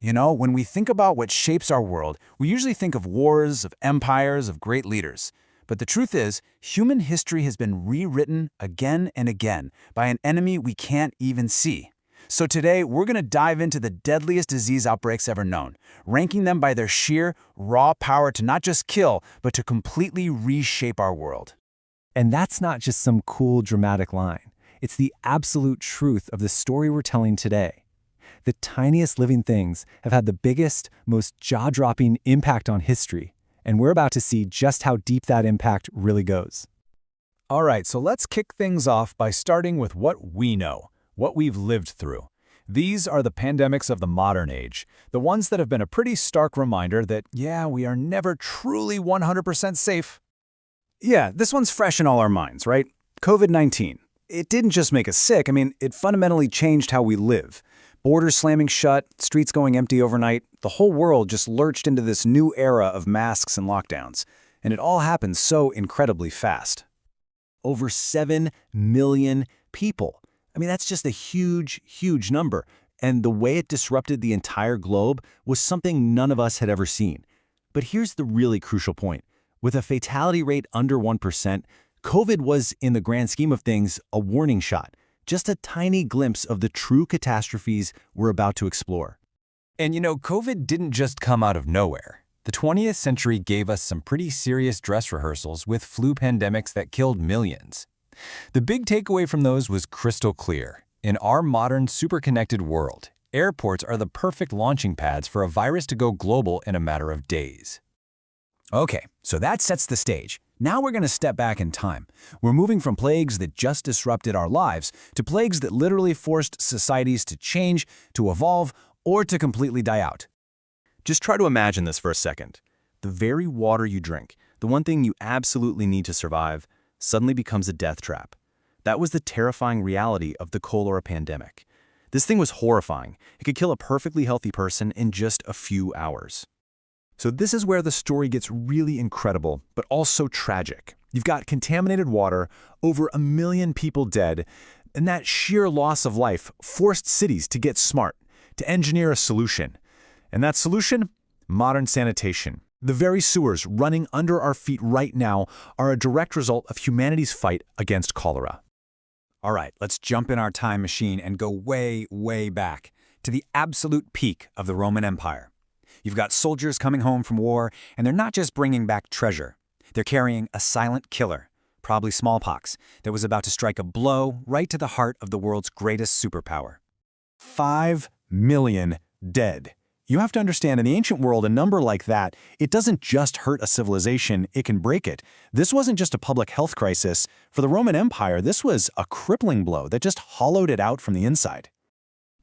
You know, when we think about what shapes our world, we usually think of wars, of empires, of great leaders. But the truth is, human history has been rewritten again and again by an enemy we can't even see. So today, we're going to dive into the deadliest disease outbreaks ever known, ranking them by their sheer, raw power to not just kill, but to completely reshape our world. And that's not just some cool, dramatic line. It's the absolute truth of the story we're telling today. The tiniest living things have had the biggest, most jaw-dropping impact on history, and we're about to see just how deep that impact really goes. All right, so let's kick things off by starting with what we know, what we've lived through. These are the pandemics of the modern age, the ones that have been a pretty stark reminder that, yeah, we are never truly 100% safe. Yeah, this one's fresh in all our minds, right? COVID-19. It didn't just make us sick, it fundamentally changed how we live. Borders slamming shut, streets going empty overnight, the whole world just lurched into this new era of masks and lockdowns. And it all happened so incredibly fast. Over 7 million people. That's just a huge, huge number. And the way it disrupted the entire globe was something none of us had ever seen. But here's the really crucial point. With a fatality rate under 1%, COVID was, in the grand scheme of things, a warning shot. Just a tiny glimpse of the true catastrophes we're about to explore. And COVID didn't just come out of nowhere. The 20th century gave us some pretty serious dress rehearsals with flu pandemics that killed millions. The big takeaway from those was crystal clear. In our modern, super-connected world, airports are the perfect launching pads for a virus to go global in a matter of days. Okay, so that sets the stage. Now we're going to step back in time. We're moving from plagues that just disrupted our lives to plagues that literally forced societies to change, to evolve, or to completely die out. Just try to imagine this for a second. The very water you drink, the one thing you absolutely need to survive, suddenly becomes a death trap. That was the terrifying reality of the cholera pandemic. This thing was horrifying. It could kill a perfectly healthy person in just a few hours. So this is where the story gets really incredible, but also tragic. You've got contaminated water, over 1 million people dead, and that sheer loss of life forced cities to get smart, to engineer a solution. And that solution? Modern sanitation. The very sewers running under our feet right now are a direct result of humanity's fight against cholera. All right, let's jump in our time machine and go way, way back to the absolute peak of the Roman Empire. You've got soldiers coming home from war, and they're not just bringing back treasure. They're carrying a silent killer, probably smallpox, that was about to strike a blow right to the heart of the world's greatest superpower. 5 million dead. You have to understand, in the ancient world, a number like that, it doesn't just hurt a civilization, it can break it. This wasn't just a public health crisis. For the Roman Empire, this was a crippling blow that just hollowed it out from the inside.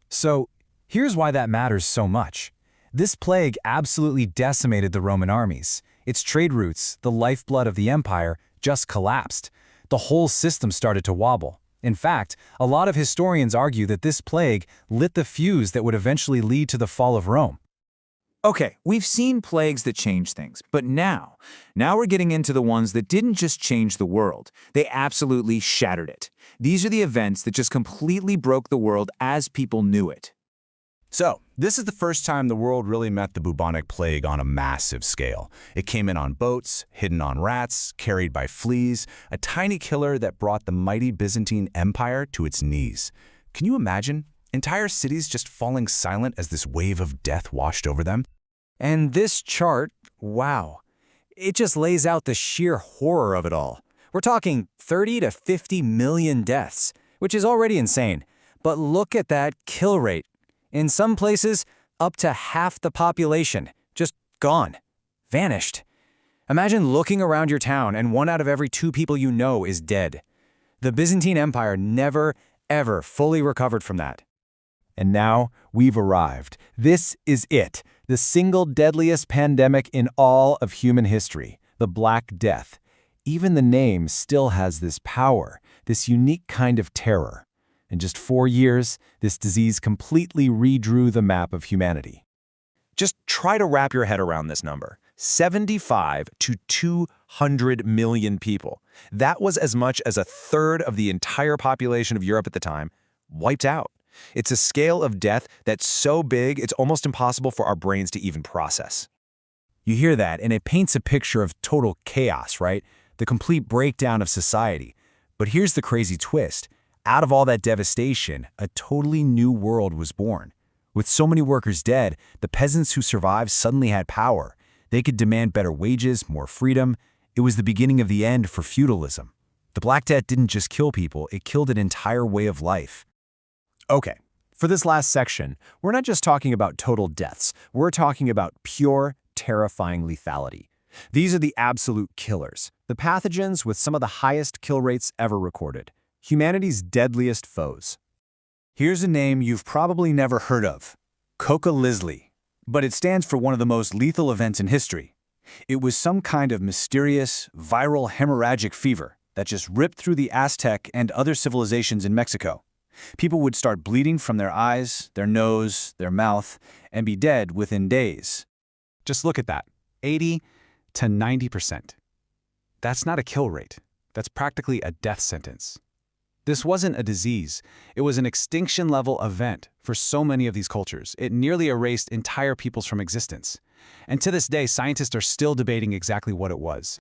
So, here's why that matters so much. This plague absolutely decimated the Roman armies. Its trade routes, the lifeblood of the empire, just collapsed. The whole system started to wobble. In fact, a lot of historians argue that this plague lit the fuse that would eventually lead to the fall of Rome. Okay, we've seen plagues that change things, but now we're getting into the ones that didn't just change the world. They absolutely shattered it. These are the events that just completely broke the world as people knew it. So, this is the first time the world really met the bubonic plague on a massive scale. It came in on boats, hidden on rats, carried by fleas, a tiny killer that brought the mighty Byzantine Empire to its knees. Can you imagine? Entire cities just falling silent as this wave of death washed over them? And this chart, wow, it just lays out the sheer horror of it all. We're talking 30 to 50 million deaths, which is already insane. But look at that kill rate. In some places, up to half the population, just gone, vanished. Imagine looking around your town and 1 out of every 2 people you know is dead. The Byzantine Empire never, ever fully recovered from that. And now we've arrived. This is it, the single deadliest pandemic in all of human history, the Black Death. Even the name still has this power, this unique kind of terror. In just 4 years, this disease completely redrew the map of humanity. Just try to wrap your head around this number. 75 to 200 million people. That was as much as a third of the entire population of Europe at the time, wiped out. It's a scale of death that's so big it's almost impossible for our brains to even process. You hear that, and it paints a picture of total chaos, right? The complete breakdown of society. But here's the crazy twist. Out of all that devastation, a totally new world was born. With so many workers dead, the peasants who survived suddenly had power. They could demand better wages, more freedom. It was the beginning of the end for feudalism. The Black Death didn't just kill people, it killed an entire way of life. Okay, for this last section, we're not just talking about total deaths. We're talking about pure, terrifying lethality. These are the absolute killers, the pathogens with some of the highest kill rates ever recorded. Humanity's deadliest foes. Here's a name you've probably never heard of, Coca-Lisley, but it stands for one of the most lethal events in history. It was some kind of mysterious, viral hemorrhagic fever that just ripped through the Aztec and other civilizations in Mexico. People would start bleeding from their eyes, their nose, their mouth, and be dead within days. Just look at that, 80 to 90%. That's not a kill rate. That's practically a death sentence. This wasn't a disease. It was an extinction-level event for so many of these cultures. It nearly erased entire peoples from existence. And to this day, scientists are still debating exactly what it was.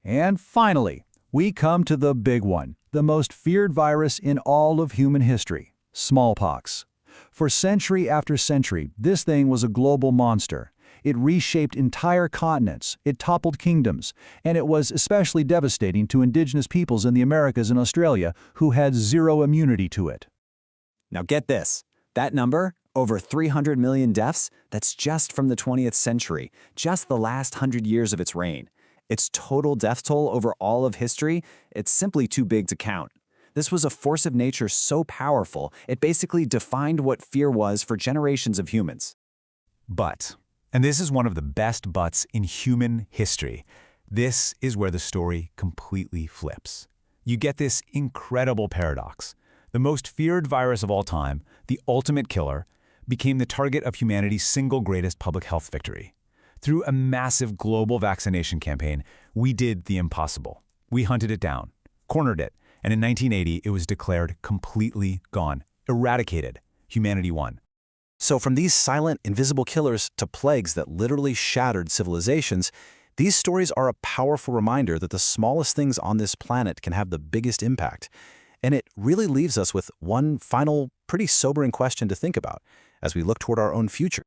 And finally, we come to the big one, the most feared virus in all of human history, smallpox. For century after century, this thing was a global monster. It reshaped entire continents, it toppled kingdoms, and it was especially devastating to indigenous peoples in the Americas and Australia who had zero immunity to it. Now get this, that number, over 300 million deaths, that's just from the 20th century, just the last 100 years of its reign. Its total death toll over all of history, it's simply too big to count. This was a force of nature so powerful, it basically defined what fear was for generations of humans. But, and this is one of the best buts in human history, this is where the story completely flips. You get this incredible paradox. The most feared virus of all time, the ultimate killer, became the target of humanity's single greatest public health victory. Through a massive global vaccination campaign, we did the impossible. We hunted it down, cornered it, and in 1980, it was declared completely gone, eradicated. Humanity won. So from these silent, invisible killers to plagues that literally shattered civilizations, these stories are a powerful reminder that the smallest things on this planet can have the biggest impact. And it really leaves us with one final, pretty sobering question to think about as we look toward our own future.